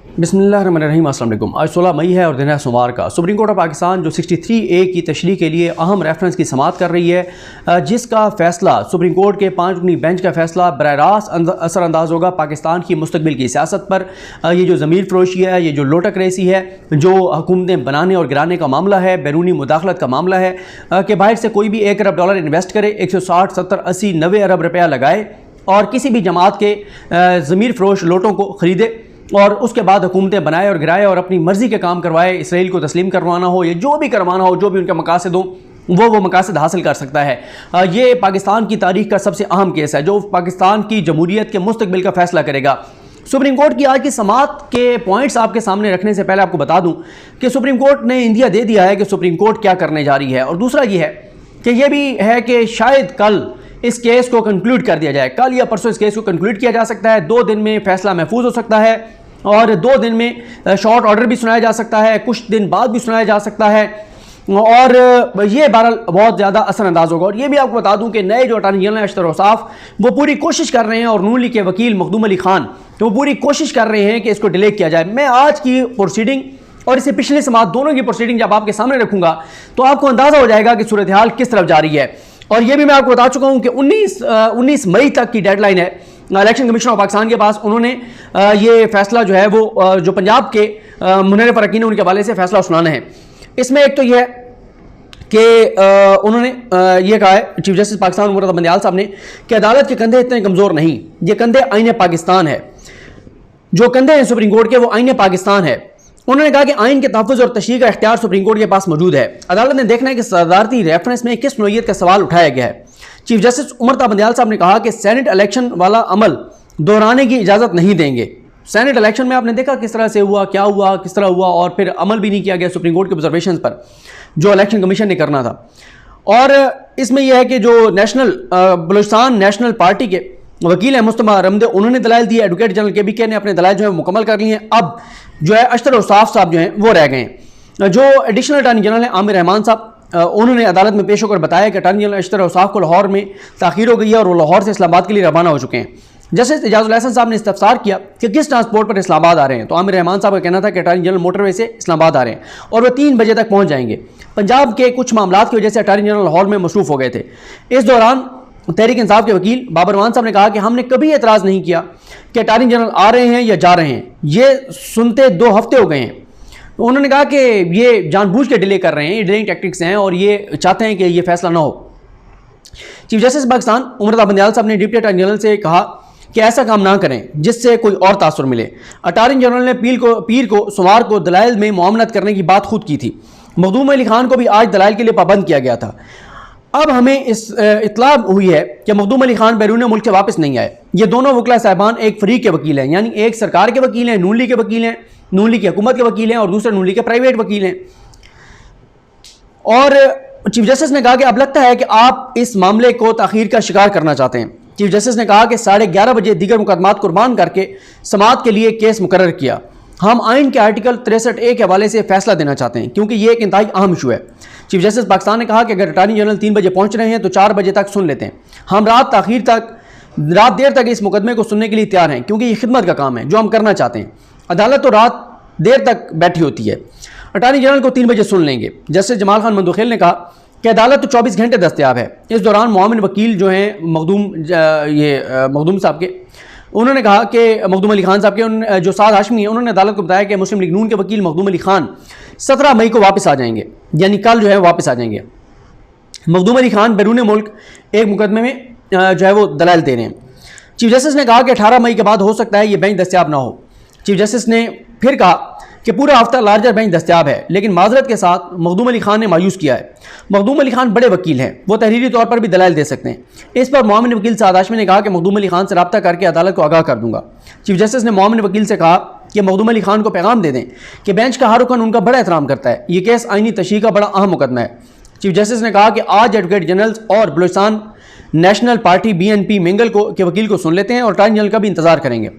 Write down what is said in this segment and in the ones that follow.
बिस्मिल्लाहिर्रहमानिर्रहीम। अस्सलाम वालेकुम। आज 16 मई है और दिन है सोमवार का। सुप्रीम कोर्ट ऑफ पाकिस्तान जो 63A की तशरीह के लिए अहम रेफरेंस की समाअत कर रही है, जिसका फ़ैसला सुप्रीम कोर्ट के 5 रुकनी बेंच का फ़ैसला बराह रास्त असरअंदाज होगा पाकिस्तान की मुस्तकबिल की सियासत पर। ये जो ज़मीर फ़रोशी है, ये जो लोटक रेसी है, जो हुकूमतें बनाने और गिराने का मामला है, बैरूनी मुदाखलत का मामला है कि बाहर से कोई भी $1 अरब इन्वेस्ट करे, 160, 70, 80, 90 अरब रुपया लगाए और किसी भी जमात के ज़मीर फ़रोश लोटों को ख़रीदे और उसके बाद हुकूमतें बनाए और गिराए और अपनी मर्ज़ी के काम करवाए। इसराइल को तस्लीम करवाना हो या जो भी करवाना हो, जो भी उनके मकासद हो, वो मकासद हासिल कर सकता है। ये पाकिस्तान की तारीख़ का सबसे अहम केस है जो पाकिस्तान की जमहूरियत के मुस्तकबिल का फ़ैसला करेगा। सुप्रीम कोर्ट की आज की समाअत के पॉइंट्स आपके सामने रखने से पहले आपको बता दूं कि सुप्रीम कोर्ट ने इंदिया दे दिया है कि सुप्रीम कोर्ट क्या करने जा रही है। और दूसरा ये है कि यह भी है कि शायद कल इस केस को कंक्लूड कर दिया जाए। कल या परसों इस केस को कंक्लूड किया जा सकता है। 2 दिन में फैसला महफूज हो सकता है और 2 दिन में शॉर्ट ऑर्डर भी सुनाया जा सकता है, कुछ दिन बाद भी सुनाया जा सकता है और ये बहरहाल बहुत ज़्यादा असरअंदाज होगा। और ये भी आपको बता दूं कि नए जो अटॉर्नी जनरल अशतर औसाफ वो पूरी कोशिश कर रहे हैं और नून लीग के वकील मखदूम अली खान तो वो पूरी कोशिश कर रहे हैं कि इसको डिले किया जाए। मैं आज की प्रोसीडिंग और इससे पिछली समाअत दोनों की प्रोसीडिंग जब आपके सामने रखूंगा तो आपको अंदाज़ा हो जाएगा कि सूरत हाल किस तरफ जा रही है। और ये भी मैं आपको बता चुका हूँ कि 19 मई तक की डेडलाइन है इलेक्शन कमीशन ऑफ पाकिस्तान के पास। उन्होंने ये फैसला जो है वो जो पंजाब के मुनर्रिफ अरकान उनके हवाले से फैसला सुनाना है। इसमें एक तो यह है कि उन्होंने ये कहा है चीफ जस्टिस पाकिस्तान मुर्तज़ा बंदियाल साहब ने कि अदालत के कंधे इतने कमज़ोर नहीं, ये कंधे आईने पाकिस्तान है। जो कंधे हैं सुप्रीम कोर्ट के वो आईने पाकिस्तान है। उन्होंने कहा कि आइन के तहफ़्फ़ुज़ और तशरीह का इख्तियार सुप्रीम कोर्ट के पास मौजूद है। अदालत ने देखना है कि सदारती रेफरेंस में किस नौइयत का सवाल उठाया गया है। चीफ जस्टिस मुर्तज़ा बंदियाल साहब ने कहा कि सेनेट इलेक्शन वाला अमल दोहराने की इजाज़त नहीं देंगे। सेनेट इलेक्शन में आपने देखा किस तरह से हुआ, क्या हुआ, किस तरह हुआ और फिर अमल भी नहीं किया गया सुप्रीम कोर्ट के ऑब्जर्वेशन पर जो इलेक्शन कमीशन ने करना था। और इसमें यह है कि जो बलूचिस्तान नेशनल पार्टी के वकील हैं मुस्तफा रमदे, उन्होंने दलाइल दिए। एडवोकेट जनरल KBK ने अपने दलाइल जो है मुकम्मल कर लिए हैं। अब जो है अशतर औसाफ साहब जो हैं वो रह गए हैं। जो एडिशनल अटॉर्नी जनरल हैं आमिर रहमान साहब, उन्होंने अदालत में पेश होकर बताया कि अटॉर्नी जनरल अशतर औसाफ को लाहौर में ताख़ीर हो गई है और वो लाहौर से इस्लामाबाद के लिए रवाना हो चुके हैं। जस्टिस इजाज़ुल हसन साहब ने इस्तफसार किया कि किस ट्रांसपोर्ट पर इस्लामाबाद आ रहे हैं, तो आमिर रहमान साहब का कहना था कि अटॉर्नी जनरल मोटरवे से इस्लामाबाद आ रहे हैं और वह 3 बजे तक पहुँच जाएंगे। पंजाब के कुछ मामलों की वजह से अटॉर्नी जनरल लाहौर में मसरूफ़ हो गए थे। इस दौरान तहरीक इंसाफ के वकील बाबर मान साहब ने कहा कि हमने कभी एतराज़ नहीं किया कि अटॉर्नी जनरल आ रहे हैं या जा रहे हैं, ये सुनते 2 हफ्ते हो गए हैं। उन्होंने कहा कि ये जानबूझ के डिले कर रहे हैं, ये डिलेइंग टैक्टिक्स हैं और ये चाहते हैं कि ये फैसला ना हो। चीफ जस्टिस पाकिस्तान मुर्तज़ा बंदियाल साहब ने डिप्टी अटॉर्नी जनरल से कहा कि ऐसा काम ना करें जिससे कोई और तासुर मिले। अटॉर्नी जनरल ने पीर को सोमवार को दलाइल में मुआमलत करने की बात खुद की थी। मखदूम अली खान को भी आज दलाइल के लिए पाबंद किया गया था। अब हमें इस इत्तला हुई है कि मखदूम अली खान बैरून मुल्क से वापस नहीं आए। ये दोनों वकला साहिबान एक फरीक के वकील हैं, यानी एक सरकार के वकील हैं, नून लीग के वकील हैं, नून लीग की हुकूमत के वकील हैं और दूसरे नून लीग के प्राइवेट वकील हैं। और चीफ जस्टिस ने कहा कि अब लगता है कि आप इस मामले को ताख़ीर का शिकार करना चाहते हैं। चीफ जस्टिस ने कहा कि 11:30 बजे दीगर मुकदमात कुर्बान करके समाअत के लिए केस मुकर्रर किया। हम आइन के आर्टिकल 63A के हवाले से फैसला देना चाहते हैं क्योंकि ये एक इंतहाई अहम इशू है। चीफ जस्टिस पाकिस्तान ने कहा कि अगर अटॉर्नी जनरल 3 बजे पहुंच रहे हैं तो 4 बजे तक सुन लेते हैं। हम रात देर तक इस मुकदमे को सुनने के लिए तैयार हैं क्योंकि ये खिदमत का काम है जो हम करना चाहते हैं। अदालत तो रात देर तक बैठी होती है। अटॉर्नी जनरल को 3 बजे सुन लेंगे। जस्टिस जमाल खान मंदुखेल ने कहा कि अदालत तो 24 घंटे दस्तयाब है। इस दौरान मुआमिन वकील जो हैं मखदूम साहब के, उन्होंने कहा कि मखदूम अली खान साहब के जो साद हाशमी हैं, उन्होंने अदालत को बताया कि मुस्लिम लीग नून के वकील मखदूम अली खान 17 मई को वापस आ जाएंगे, यानी कल जो है वापस आ जाएंगे। मखदूम अली खान बैरून मुल्क एक मुकदमे में जो है वो दलाइल दे रहे हैं। चीफ जस्टिस ने कहा कि 18 मई के बाद हो सकता है ये बेंच दस्तयाब ना हो। चीफ जस्टिस ने फिर कहा कि पूरा हफ्ता लार्जर बेंच दस्तयाब है, लेकिन माजरत के साथ मखदूम अली खान ने मायूस किया है। मखदूम अली खान बड़े वकील हैं, वो तहरीरी तौर पर भी दलाइल दे सकते हैं। इस पर मुआमिन वकील साद हाशमी ने कहा कि मखदूम अली खान से रब्ता करके अदालत को आगाह कर दूंगा। चीफ जस्टिस ने मुआमिन वकील से कहा कि मखदूम अली खान को पैगाम दे दें कि बेंच का हर रुकन उनका बड़ा एहतराम करता है। ये केस आइनी तशरीह का बड़ा अहम मुकदमा है। चीफ जस्टिस ने कहा कि आज एडवोकेट जनरल और Balochistan national party BNP Mengal के वकील को सुन लेते हैं और अटॉर्नी जनरल का भी इंतजार करेंगे।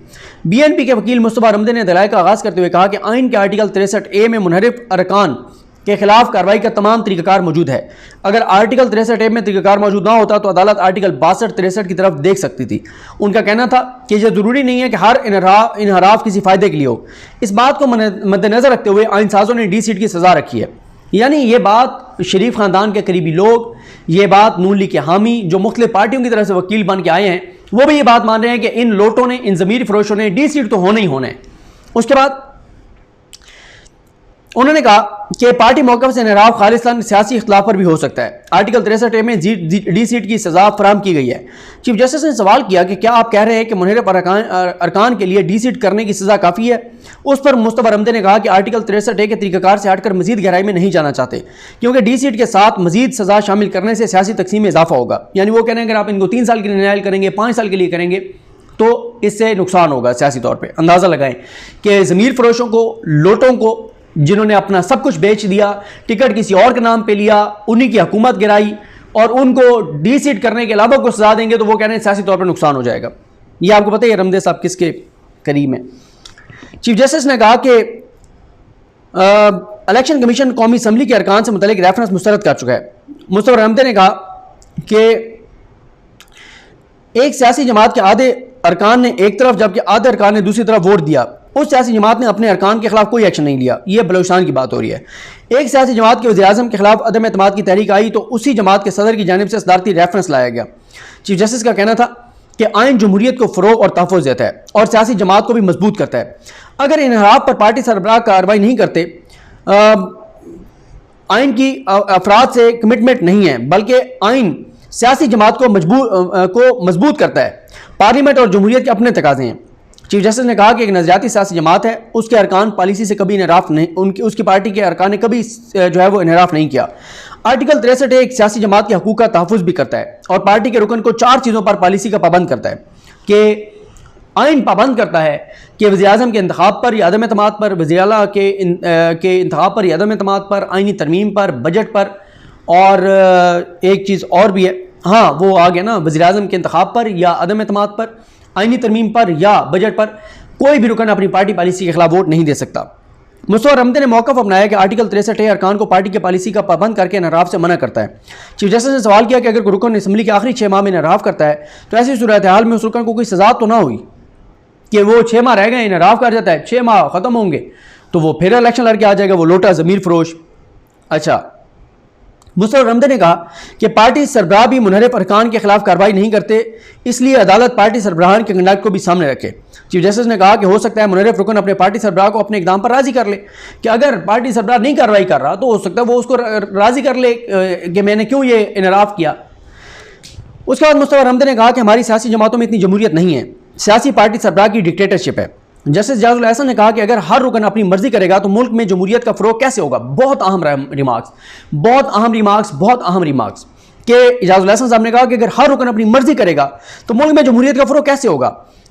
BNP के वकील मुस्तफा रमदे ने दलाइल का आगाज़ करते हुए कहा कि आइन के आर्टिकल 63A में मुनहरिफ अरकान के खिलाफ कार्रवाई का तमाम तरीक़ाकार मौजूद है। अगर आर्टिकल 63A में तरीक़ाकार मौजूद ना होता तो अदालत आर्टिकल 62-63 की तरफ देख सकती थी। उनका कहना था कि यह ज़रूरी नहीं है कि हर इनहराफ किसी फ़ायदे के लिए हो। इस बात को मद्देनज़र रखते हुए आइन साज़ों ने डी सीट की सज़ा रखी है। यानी ये बात शरीफ ख़ानदान के करीबी लोग, ये बात नून लीग के हामी जो मुख्तलिफ पार्टियों की तरफ से वकील बन के आए हैं, वो भी ये बात मान रहे हैं कि इन लोटों ने, इन ज़मीर फरोशों ने डी सीट तो होना ही होना है। उसके बाद उन्होंने कहा कि पार्टी मौक़िफ़ से इनहराफ खालिस्तान सियासी इख्तिलाफ पर भी हो सकता है। आर्टिकल 63A में डी सीट की सज़ा फराहम की गई है। चीफ जस्टिस ने सवाल किया कि क्या आप कह रहे हैं कि मुनहरिफ अरकान के लिए डी सीट करने की सज़ा काफ़ी है? उस पर मुस्तफ़ा रमदे ने कहा कि आर्टिकल 63A के तरीक़ाकार से हटकर मज़ीद गहराई में नहीं जाना चाहते, क्योंकि डी सीट के साथ मज़ीद सज़ा शामिल करने से सियासी तकसीम में इजाफा होगा। यानी वो कह रहे हैं अगर आप इनको 3 साल के लिए नायल करेंगे, 5 साल के लिए करेंगे तो इससे नुकसान होगा सियासी तौर पर। अंदाज़ा लगाएं कि ज़मीर फरोशों को, लोटों को, जिन्होंने अपना सब कुछ बेच दिया, टिकट किसी और के नाम पे लिया, उन्हीं की हुकूमत गिराई और उनको डी सीट करने के अलावा को सजा देंगे तो वो कह रहे हैं सियासी तौर पर नुकसान हो जाएगा। ये आपको पता है रमदे साहब किसके करीब हैं। चीफ जस्टिस ने कहा कि इलेक्शन कमीशन कौमी असम्बली के अरकान से मुतल्लिक रेफरेंस मुस्तरद कर चुका है। मुस्तफा रमदे ने कहा कि एक सियासी जमात के आधे अरकान ने एक तरफ जबकि आधे अरकान ने दूसरी तरफ वोट दिया, उस सियासी जमात ने अपने अरकान के खिलाफ कोई एक्शन नहीं लिया। यह बलूचिस्तान की बात हो रही है। एक सियासी जमात के वज़ीर-ए-आज़म के खिलाफ अदम एतमाद की तहरीक आई तो उसी जमात के सदर की जानिब से सदारती रेफरेंस लाया गया। चीफ जस्टिस का कहना था कि आइन जमहूरियत को फ़रोग़ और तहफ़्फ़ुज़ देता है और सियासी जमात को भी मजबूत करता है। अगर इनहराफ पर पार्टी सरबराह कार्रवाई नहीं करते, आइन की अफराद से कमिटमेंट नहीं है, बल्कि आइन सियासी जमात को मजबूत करता है। पार्लियामेंट और जमहूरियत के अपने तकाज़े हैं। चीफ जस्टिस ने कहा कि एक नज़रियाती सियासी जमात है, उसके अरकान पॉलिसी से कभी इनहराफ नहीं, उसकी पार्टी के अरकान ने कभी जो है वो इनहराफ नहीं किया। आर्टिकल 63 एक सियासी जमात के हकूक़ का तहफ़्फ़ुज़ भी करता है और पार्टी के रुकन को 4 चीज़ों पर पॉलिसी का पाबंद करता है कि आइन पाबंद करता है कि वज़ीर-ए-आज़म के इंतखाब पर या अदम एतमाद पर, वज़ीर आला के इंतखाब पर या अदम एतमाद पर, आइनी तरमीम पर, बजट पर, और एक चीज़ और भी है, हाँ वो आ गया ना, वज़ीर-ए-आज़म के इंतखाब पर या अदम एतमाद पर, आइनी तरमीम पर या बजट पर कोई भी रुकन अपनी पार्टी पॉलिसी के खिलाफ वोट नहीं दे सकता। मुस्तफा रमदे ने मौक़िफ़ अपनाया कि आर्टिकल 63 अरकान को पार्टी की पॉलिसी का पाबंद करके इनहराफ से मना करता है। चीफ जस्टिस ने सवाल किया कि अगर रुकन असम्बली के आखिरी 6 माह में इनहराफ करता है तो ऐसी सूरत हाल में उस रुकन को कोई सजा तो ना हुई कि वो 6 माह रह गए, इनहराफ कर जाता है, 6 माह ख़त्म होंगे तो वो फिर इलेक्शन लड़के आ जाएगा, वो लोटा ज़मीर फरोश। अच्छा, मुस्तफा रमदे ने कहा कि पार्टी सरबराह भी मुनहरिफ अरकान के खिलाफ कार्रवाई नहीं करते, इसलिए अदालत पार्टी सरबराहान के कंडक्ट को भी सामने रखे। चीफ जस्टिस ने कहा कि हो सकता है मुनहरिफ रुकन अपने पार्टी सरबराह को अपने इक़दाम पर राज़ी कर ले कि अगर पार्टी सरबराह नहीं कार्रवाई कर रहा तो हो सकता है वो उसको राज़ी कर ले कि मैंने क्यों ये इनहराफ किया। उसके बाद मुस्तफा रमदे ने कहा कि हमारी सियासी जमातों में इतनी जमहूरियत नहीं है, सियासी पार्टी सरबराह की डिक्टेटरशिप है। जस्टिस इजाज़ुल एहसन ने कहा कि अगर हर रुकन अपनी मर्जी करेगा तो मुल्क में जमहूरियत का फ़रोग़ कैसे होगा। बहुत अहम रिमार्क्स कि इजाज़ुल एहसन साहब ने कहा कि अगर हर रुकन अपनी मर्जी करेगा तो मुल्क में जमहूरियत का फ़रोग़ कैसे होगा।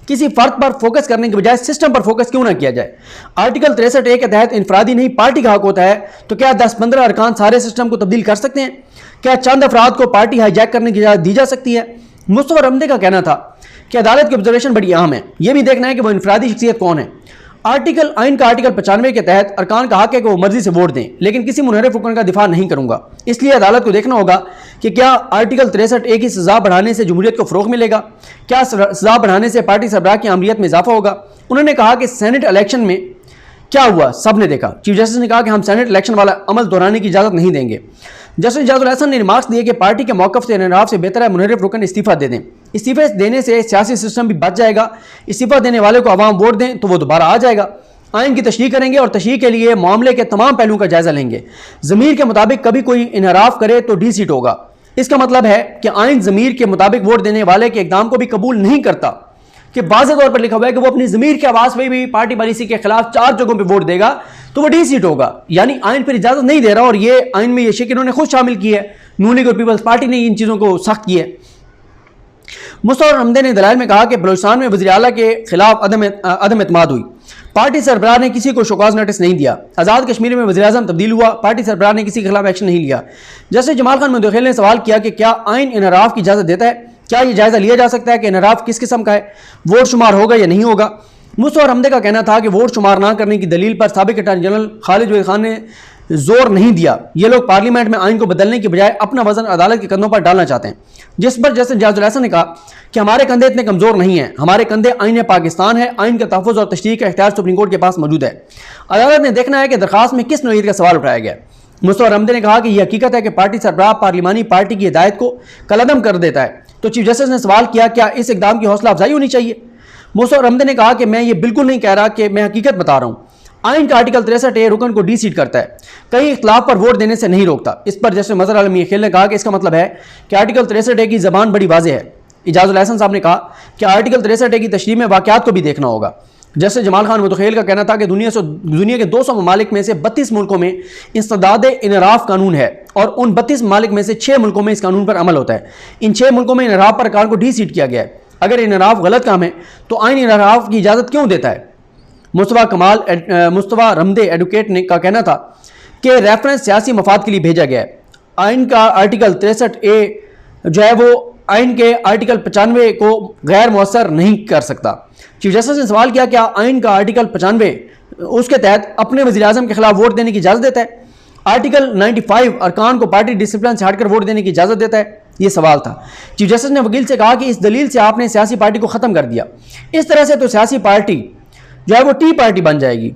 किसी फ़र्द पर फोकस करने के बजाय सिस्टम पर फोकस क्यों ना किया जाए। आर्टिकल 63A के तहत इनफरादी नहीं पार्टी का हक होता है, तो क्या 10-15 अरकान सारे सिस्टम को तब्दील कर सकते हैं? क्या चंद अफराद को पार्टी हाईजैक करने की इजाज़त दी जा सकती है? मुस्तफा रमदे का कहना था कि अदालत की ऑब्जर्वेशन बड़ी अहम है, यह भी देखना है कि वो इनफरादी शख्सियत कौन है। आइन का आर्टिकल 95 के तहत अरकान का हक है कि वो मर्जी से वोट दें, लेकिन किसी मुनहरिफ रुकन का दिफा नहीं करूंगा। इसलिए अदालत को देखना होगा कि क्या आर्टिकल 63A की सजा बढ़ाने से जमहूरियत को फ़रोग़ मिलेगा, क्या सजा बढ़ाने से पार्टी सरबराह की आमरीत में इजाफा होगा। उन्होंने कहा कि सेनेट इलेक्शन में क्या हुआ सब ने देखा। चीफ जस्टिस ने कहा कि हम सेनेट इलेक्शन वाला अमल दोहराने की इजाज़त नहीं देंगे। जस्टिस इजाज़ुल एहसन ने रिमार्क्स दिए कि पार्टी के मौक़िफ़ से इनहराफ से बेहतर है मुनहरिफ रुकन इस्तीफ़ा दे दें। इस्तीफ़े देने से सियासी सिस्टम भी बच जाएगा, इस्तीफ़ा देने वाले को अवाम वोट दें तो वो दोबारा आ जाएगा। आइन की तशरीह करेंगे और तशरीह के लिए मामले के तमाम पहलुओं का जायज़ा लेंगे। ज़मीर के मुताबिक कभी कोई इनहराफ करे तो डी सीट होगा। इसका मतलब है कि आइन ज़मीर के मुताबिक वोट देने वाले के इक़दाम को भी कबूल नहीं करता, कि वाज़ेह तौर पर लिखा हुआ है कि वो अपनी ज़मीर के आवाज़ पर भी पार्टी पॉलिसी के खिलाफ 4 जगहों पर वोट देगा तो वो डी सीट होगा। यानी आइन पर इजाज़त नहीं दे रहा, और ये आइन में ये शेख इन्होंने खुद शामिल की है, नून लीग और पीपल्स पार्टी ने इन चीज़ों को सख्त किया है। मुस्तफा रमदे ने दलाइल में कहा कि बलूचिस्तान में वज़ीर आला के खिलाफ अदम एतमाद हुई, पार्टी सरबराह ने किसी को शोकाज नोटिस नहीं दिया। आज़ाद कश्मीर में वज़ीर-ए-आज़म तब्दील हुआ, पार्टी सरबराह ने किसी के खिलाफ एक्शन नहीं लिया। जस्टिस जमाल खान मुदखिल ने सवाल किया कि क्या आइन इनहराफ की इजाज़त देता है, क्या यह जायज़ा लिया जा सकता है कि इनहराफ किस किस्म का है, वोट शुमार होगा या नहीं होगा। मुस्तफा रमदे का कहना था कि वोट शुमार ना करने की दलील पर साबिक अटॉर्नी जनरल खालिद वहीद खान ने जोर नहीं दिया। ये लोग पार्लियामेंट में आइन को बदलने की बजाय अपना वजन अदालत के कंधों पर डालना चाहते हैं, जिस पर जस्टिस जाजुल एहसन ने कहा कि हमारे कंधे इतने कमजोर नहीं हैं, हमारे कंधे आइन पाकिस्तान है, आइन के तहफ़्फ़ुज़ और तशरीह का इख्तियार सुप्रीम कोर्ट के पास मौजूद है। अदालत ने देखना है कि दरखास्त में किस नौइयत का सवाल उठाया गया। मुस्तफा रमदे ने कहा कि यह हकीकत है कि पार्टी सरबराह पार्लिमानी पार्टी की हिदायत को कलअदम कर देता है, तो चीफ जस्टिस ने सवाल किया क्या इस इकदाम की हौसला अफजाई होनी चाहिए। मुस्तफा रमदे ने कहा कि मैं ये बिल्कुल नहीं कह रहा कि मैं हकीकत बता रहा हूँ। आइन का आर्टिकल 63A रुकन को डी सीट करता है, कई इख्तिलाफ पर वोट देने से नहीं रोकता। इस पर जस्टिस मजहर आलम मीर ने कहा कि इसका मतलब है कि आर्टिकल 63A की जबान बड़ी वाज़ेह है। इजाजुल एहसन साहब ने कहा कि आर्टिकल 63A की तशरीह में वाक़यात को भी देखना होगा। जैसे जमाल खान मुतखेल का कहना था कि दुनिया के 200 ममालिक में से 32 मुल्कों में इंसदादे इनराफ कानून है और उन 32 ममालिक में से 6 मुल्कों में इस कानून पर अमल होता है। इन 6 मुल्कों में इनराफ पर कार को डी सीट किया गया है। अगर इनराफ गलत काम है तो आइन इनराफ की इजाज़त क्यों देता है। मुस्तफा रमदे एडवोकेट ने का कहना था कि रेफरेंस सियासी मफाद के लिए भेजा गया है। आइन का आर्टिकल 63A जो है वो आइन के आर्टिकल 95 को गैर मौसर नहीं कर सकता। चीफ जस्टिस ने सवाल किया क्या आइन का आर्टिकल 95 उसके तहत अपने वज़ीर आज़म के खिलाफ वोट देने की इजाज़त देता है। आर्टिकल 95 अरकान को पार्टी डिसिप्लिन से हटकर वोट देने की इजाज़त देता है। ये सवाल था। चीफ जस्टिस ने वकील से कहा कि इस दलील से आपने सियासी पार्टी को ख़त्म कर दिया, इस तरह से तो सियासी पार्टी जो है वो टी पार्टी बन जाएगी।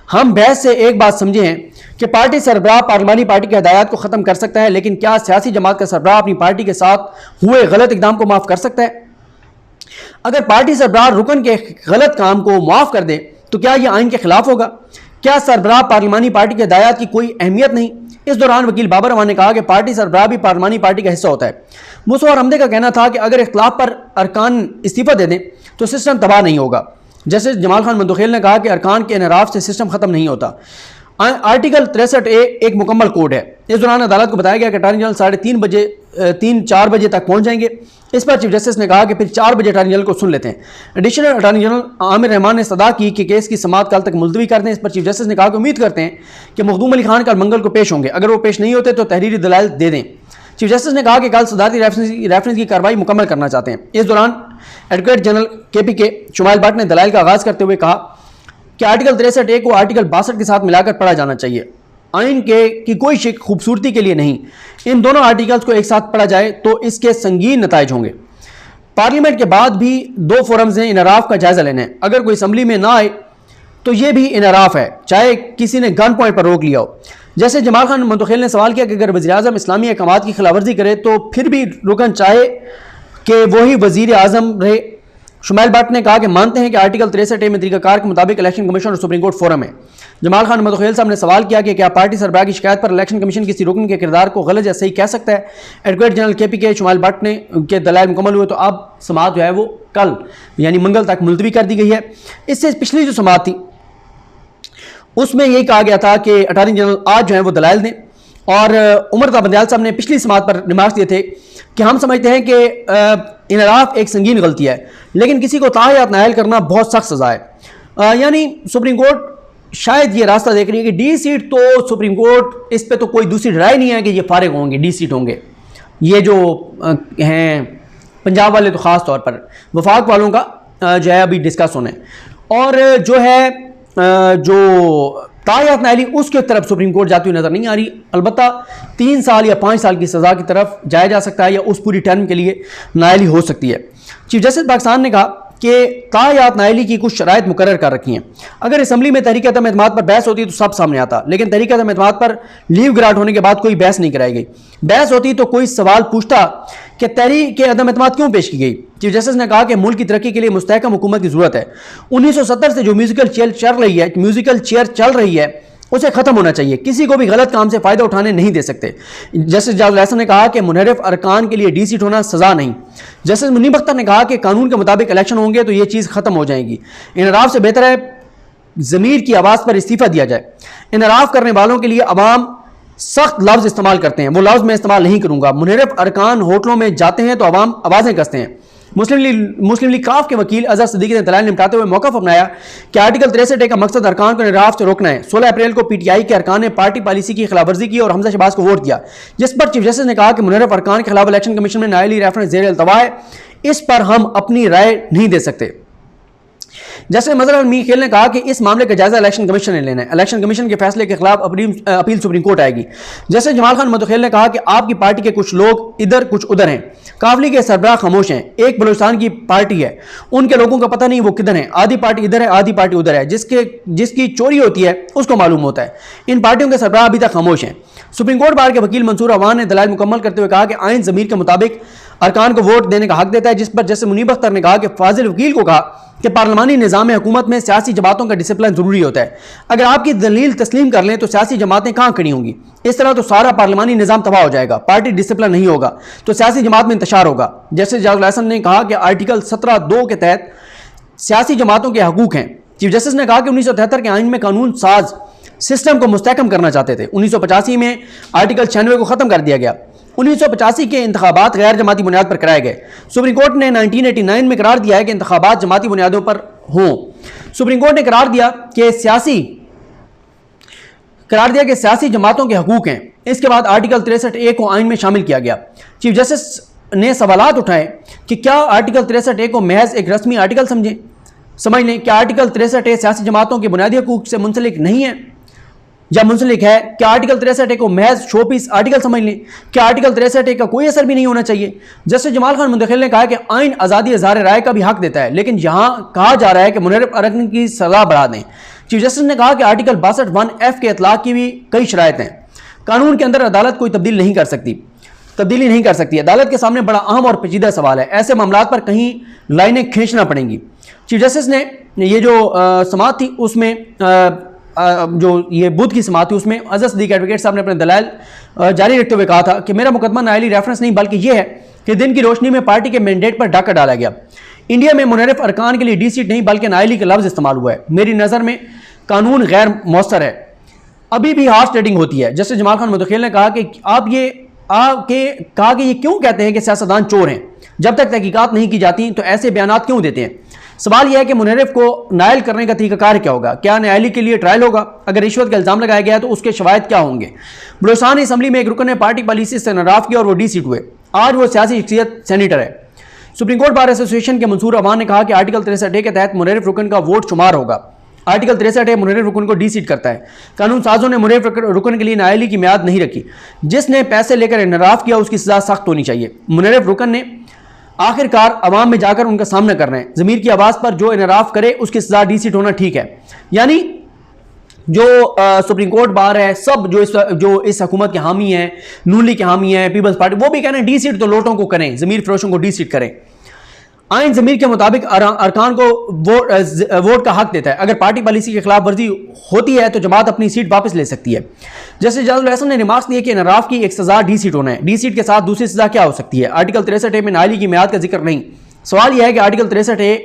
हम बहस से एक बात समझे हैं कि पार्टी सरबराह पार्लिमानी पार्टी की हदायत को ख़त्म कर सकता है, लेकिन क्या सियासी जमात का सरबराह अपनी पार्टी के साथ हुए गलत इक़दाम को माफ़ कर सकता है। अगर पार्टी सरबराह रुकन के गलत काम को माफ़ कर दे तो क्या यह आइन के खिलाफ होगा। क्या सरबराह पार्लिमानी पार्टी की हदायत की कोई अहमियत नहीं। इस दौरान वकील बाबर रहमान ने कहा कि पार्टी सरबराह भी पार्लिमानी पार्टी का हिस्सा होता है। मुस्तफा रमदे का कहना था कि अगर इख्तिलाफ पर अरकान इस्तीफा दे दें तो सिस्टम तबाह नहीं होगा। जैसे जमाल खान मुतखेल ने कहा कि अरकान के इनराफ से सिस्टम खत्म नहीं होता। आर्टिकल 63A एक मुकम्मल कोड है। इस दौरान अदालत को बताया गया कि अटॉर्नी जनरल 3:30 बजे तक पहुंच जाएंगे। इस पर चीफ जस्टिस ने कहा कि फिर 4 बजे अटॉर्नी जनरल को सुन लेते हैं। Additional attorney general Aamir Rahman ने सदा की कि केस की समाअत कल तक मुलतवी कर दें। इस पर चीफ जस्टिस ने कहा कि उम्मीद करते हैं कि मखदूम अली खान कल मंगल को पेश होंगे, अगर वो पेश नहीं होते तो तहरीरी दलाइल दे दें। चीफ जस्टिस ने कहा कि कल सदारती रेफरेंस की कार्रवाई मुकम्मल करना चाहते हैं। इस दौरान advocate general KPK Shumail Bhatt ने दलाइल का आगाज़ करते हुए कहा कि आर्टिकल 63A को आर्टिकल 62 के साथ मिलाकर पढ़ा जाना चाहिए। आइन के की कोई शिक खूबसूरती के लिए नहीं, इन दोनों आर्टिकल्स को एक साथ पढ़ा जाए तो इसके संगीन नताइज होंगे। पार्लियामेंट के बाद भी 2 फोरम्स ने इनराफ का जायजा लेना है। अगर कोई असम्बली में ना आए तो ये भी इनराफ है, चाहे किसी ने गन पॉइंट पर रोक लिया हो। जैसे जमाल खान मुतखेल ने सवाल किया कि अगर वज़ीर आज़म इस्लामी अहकामात की खिलाफवर्जी करे तो फिर भी रुकन चाहे कि वही वज़ीर आज़म रहे। शुमाइल भट्ट ने कहा कि मानते हैं कि आर्टिकल 63A में तरीक़ाकार के मुताबिक इलेक्शन कमीशन और सुप्रीम कोर्ट फोरम है। जमाल खान मुतखेल साहब ने सवाल किया कि क्या पार्टी सरबराह की शिकायत पर इलेक्शन कमीशन किसी रुकन के किरदार को गलत या सही कह सकता है। Advocate general KPK Shumail Bhatt ने के दलाइल मुकम्मल हुए तो अब समाअत जो है वो कल यानी मंगल तक मुलतवी कर दी गई है। इससे पिछली जो समाअत थी उसमें यही कहा गया था कि अटॉर्नी जनरल आज जो है वो दलाइल दें। और उमर बंदयाल साहब ने पिछली समाअत पर रिमार्क्स दिए थे कि हम समझते हैं कि इनराफ एक संगीन गलती है, लेकिन किसी को ताहयात नायल करना बहुत सख्त सज़ा है। यानी सुप्रीम कोर्ट शायद ये रास्ता देख रही है कि डी सीट तो सुप्रीम कोर्ट इस पर तो कोई दूसरी राय नहीं है कि ये फारिग होंगे, डी सीट होंगे। ये जो हैं पंजाब वाले तो ख़ास तौर पर, वफाक वालों का जो है अभी डिस्कस होना है। और जो है जो ताहयात नायली उसके तरफ सुप्रीम कोर्ट जाती हुई नजर नहीं आ रही। अलबत्ता 3 साल या 5 साल की सज़ा की तरफ जाया जा सकता है या उस पूरी टर्म के लिए नायली हो सकती है। चीफ जस्टिस पाकिस्तान ने कहा कि ताहयात नायली की कुछ शराइत मुकर्रर कर रखी हैं। अगर असम्बली में तहरीक अदम एतमाद पर बहस होती तो सब सामने आता, लेकिन तहरीक अदम एतमाद पर लीव ग्रांट होने के बाद कोई बहस नहीं कराई गई। बहस होती तो कोई सवाल पूछता कि तहरीक अदम एतमाद क्यों पेश की गई। चीफ जस्टिस ने कहा कि मुल्क की तरक्की के लिए मुस्तहकम हुकूमत की जरूरत है। 1970 से जो म्यूजिकल चेयर चल रही है उसे खत्म होना चाहिए। किसी को भी गलत काम से फायदा उठाने नहीं दे सकते। जस्टिस जाजुल एहसन ने कहा कि मुनहरिफ अरकान के लिए डी सीट होना सजा नहीं। जस्टिस मुनीब अख्तर ने कहा कि कानून के मुताबिक इलेक्शन होंगे तो यह चीज़ खत्म हो जाएगी। इनराफ से बेहतर है ज़मीर की आवाज़ पर इस्तीफा दिया जाए। इनराफ करने वालों के लिए अवाम सख्त लफ्ज़ इस्तेमाल करते हैं, वो लफ्ज़ मैं इस्तेमाल नहीं करूँगा। मुनहरिफ अरकान होटलों में जाते हैं तो अवाम आवाज़ें कसते हैं। मुस्लिम लीग काफ के वकील अजहर सिद्दीकी ने दलाइल निपटाते हुए मौक़िफ़ अपनाया कि आर्टिकल 63A का मकसद अरकान को इनराफ से रोकना है। 16 अप्रैल को PTI के अरकान ने पार्टी पॉलिसी की खिलाफवर्जी की और हमजा शहबाज को वोट दिया, जिस पर चीफ जस्टिस ने कहा कि मुनहरिफ अरकान के खिलाफ इलेक्शन कमीशन में नायली रेफरेंस ज़ेर अल्तवा है, इस पर हम अपनी राय नहीं दे सकते। जस्टिस मजहर अली मीर ने कहा कि इस मामले का जायजा इलेक्शन कमीशन ने लेना है, इलेक्शन कमीशन के फैसले के खिलाफ अपील सुप्रीम कोर्ट आएगी। जस्टिस जमाल खान मुतखिल ने कहा कि आपकी पार्टी के कुछ लोग इधर कुछ उधर हैं, काफिले के सरबराह खामोश हैं, एक बलूचिस्तान की पार्टी है, उनके लोगों का पता नहीं वो किधर है, आधी पार्टी इधर है आधी पार्टी उधर है, जिसकी चोरी होती है उसको मालूम होता है। इन पार्टियों के सरबराह अभी तक खामोश हैं। सुप्रीम कोर्ट बार के वकील मंसूर अवान ने दलाइल मुकम्मल करते हुए कहा कि आइन ज़मीर के मुताबिक अरकान को वोट देने का हक देता है, जिस पर जस्टिस मुनीब अख्तर ने कहा कि फाजिल वकील को कहा कि पार्लिमानी निज़ाम हुकूमत में सियासी जमातों का डिसिप्लिन जरूरी होता है। अगर आपकी दलील तस्लीम कर लें तो सियासी जमातें कहाँ खड़ी होंगी? इस तरह तो सारा पार्लिमानी निज़ाम तबाह हो जाएगा, पार्टी डिसिप्लिन नहीं होगा तो सियासी जमात में इंतशार होगा। जस्टिस जाजुल हसन ने कहा कि आर्टिकल 17(2) के तहत सियासी जमातों के हकूक हैं। चीफ जस्टिस ने कहा कि 1973 के आइन में कानून साज सिस्टम को मुस्तहकम करना चाहते थे। 1985 में आर्टिकल 96 को ख़त्म कर दिया गया। 1985 के इंतखाबात गैर जमाती बुनियाद पर कराए गए। सुप्रीम कोर्ट ने 1989 में करार दिया है कि इंतखाबात जमाती बुनियादों पर हों। सुप्रीम कोर्ट ने करार दिया कि सियासी जमातों के हकूक हैं। इसके बाद आर्टिकल 63(a) को आइन में शामिल किया गया। चीफ जस्टिस ने सवालात उठाए कि क्या आर्टिकल 63(a) को महज एक रस्मी आर्टिकल समझ लें? क्या आर्टिकल 63(a) सियासी जमातों के बुनियादी हकूक से मुंसलिक नहीं है या मुंसलिक है? क्या आर्टिकल 63(a) को महज शोपीस आर्टिकल समझ लें? क्या आर्टिकल 63(a) का कोई असर भी नहीं होना चाहिए? जस्टिस जमाल खान मुंतखिल ने कहा कि आइन आज़ादी इज़हार राय का भी हक देता है, लेकिन यहाँ कहा जा रहा है कि मुनहरिफ अरकान की सज़ा बढ़ा दें। चीफ जस्टिस ने कहा कि आर्टिकल 62(1)(f) के इतलाक़ की भी कई शराइत हैं। कानून के अंदर अदालत कोई तब्दीली नहीं कर सकती। अदालत के सामने बड़ा अहम और पेचीदा सवाल है। ऐसे मामलात पर कहीं लाइनें खींचना पड़ेंगी। चीफ जस्टिस ने ये जो समाअत थी उसमें जो ये बुध की समाअत थी उसमें अज़हर सदीक एडवोकेट साहब ने अपने दलाइल जारी रखते हुए कहा था कि मेरा मुकदमा नायली रेफरेंस नहीं बल्कि यह है कि दिन की रोशनी में पार्टी के मैंडेट पर डाका डाला गया। इंडिया में मुनहरिफ अरकान के लिए डी सीट नहीं बल्कि नायली का लफ्ज़ इस्तेमाल हुआ है। मेरी नज़र में कानून गैर मौसर है, अभी भी हार्स ट्रेडिंग होती है। जस्टिस जमाल खान मुतखिल ने कहा कि कहा कि ये क्यों कहते हैं कि सियासतदान चोर हैं? जब तक तहकीकात नहीं की जाती तो ऐसे बयानात क्यों देते हैं? सवाल यह है कि मुनहरिफ को नायल करने का तरीकाकार क्या होगा? क्या न्यायालय के लिए ट्रायल होगा? अगर रिश्वत का इल्ज़ाम लगाया गया है तो उसके शवाहिद क्या होंगे? बलूचिस्तान असम्बली में एक रुकन ने पार्टी पॉलिसी से नाराज़ किया और वो डी सीट हुए। आज वो सियासी शख्सियत सेनेटर है। सुप्रीम कोर्ट बार एसोसिएशन के मंसूर अवान ने कहा कि आर्टिकल 63(a) के तहत मुनहरिफ रुकन का वोट शुमार होगा। आर्टिकल 63(a) मुनहरिफ रुकन को डी सीट करता है। कानून साजों ने मुनहरिफ रुकन के लिए न्यायालय की म्याद नहीं रखी। जिसने पैसे लेकर इनराफ किया उसकी सजा सख्त होनी चाहिए। मुनहरिफ रुकन ने आखिरकार अवाम में जाकर उनका सामना कर रहे हैं। ज़मीर की आवाज़ पर जो इनराफ करे उसकी सजा डी सीट होना ठीक है। यानी जो सुप्रीम कोर्ट बार है, सब जो इस हुकूमत के हामी हैं, नून लीग के हामी हैं, पीपल्स पार्टी, वो भी कह रहे हैं डी सीट तो लोटों को करें, ज़मीर फरोशों को डी सीट करें। आइन ज़मीर के मुताबिक अरकान को वोट का हक देता है। अगर पार्टी पॉलिसी की खिलाफ वर्जी होती है तो जमात अपनी सीट वापस ले सकती है। जस्टिस जाजुल हसन ने रिमार्क्स दिए कि इनराफ की एक सज़ा डी सीट होना है। डी सीट के साथ दूसरी सज़ा क्या हो सकती है? आर्टिकल 63(a) में नायली की म्याद का जिक्र नहीं। सवाल यह है कि आर्टिकल 63(a)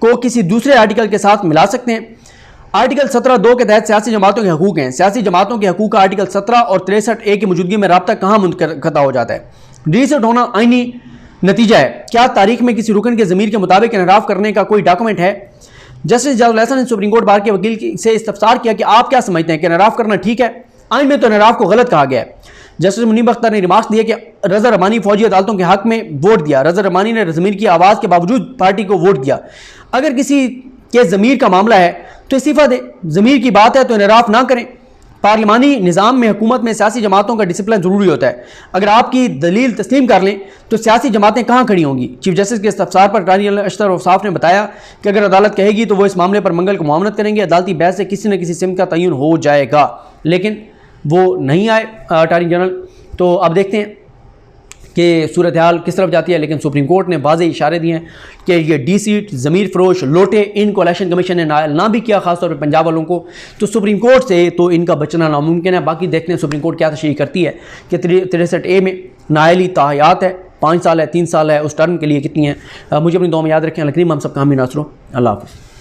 को किसी दूसरे आर्टिकल के साथ मिला सकते हैं। आर्टिकल 17(2) के तहत सियासी जमातों के हकूक हैं। सियासी जमातों के हकूक का आर्टिकल 17 और 63(a) की मौजूदगी में राब्ता कहाँ मुनक़ता हो जाता है? डी सीट होना आइनी नतीजा है। क्या तारीख में किसी रुकन के ज़मीर के मुताबिक इनराफ करने का कोई डॉक्यूमेंट है? जस्टिस जाजुल हसन ने सुप्रीम कोर्ट बार के वकील से इस्तफसार किया कि आप क्या समझते हैं कि इनराफ करना ठीक है? आइन में तो इनराफ को गलत कहा गया है। जस्टिस मुनीब अख्तर ने रिमार्क्स दिए कि रज़ा रमानी फौजी अदालतों के हक में वोट दिया। रज़ा रमानी ने ज़मीर की आवाज़ के बावजूद पार्टी को वोट दिया। अगर किसी के ज़मीर का मामला है तो इस्तीफ़ा दे। ज़मीर की बात है तो इनराफ ना करें। पार्लिमानी निज़ाम में हुकूमत में सियासी जमातों का डिसिप्लिन ज़रूरी होता है। अगर आपकी दलील तस्लीम कर लें तो सियासी जमातें कहाँ खड़ी होंगी? चीफ जस्टिस के इस्तफसार पर अटॉर्नी जनरल अशतर औसाफ ने बताया कि अगर अदालत कहेगी तो वो इस मामले पर मंगल को मुआवनत करेंगे। अदालती बहस से किसी न किसी सिमत का तयन हो जाएगा, लेकिन वो नहीं आए अटॉर्नी जनरल। तो अब देखते हैं कि सूरत हाल किस तरफ जाती है। लेकिन सुप्रीम कोर्ट ने वाज़ेह इशारे दिए हैं कि ये डी सीट, ज़मीर फरोश, लोटे, इनको इलेक्शन कमीशन ने नायल ना भी किया, खासतौर पर पंजाब वालों को, तो सुप्रीम कोर्ट से तो इनका बचना नामुमकिन है। बाकी देखते हैं सुप्रीम कोर्ट क्या तशरीह करती है कि 63(a) में नायली ताहयात है, 5 साल है, 3 साल है, उस टर्म के लिए कितनी है। मुझे अपनी दुआ में याद रखें। अलकरीम हम सब का हामी नासरो। अल्लाह हाफ़िज़।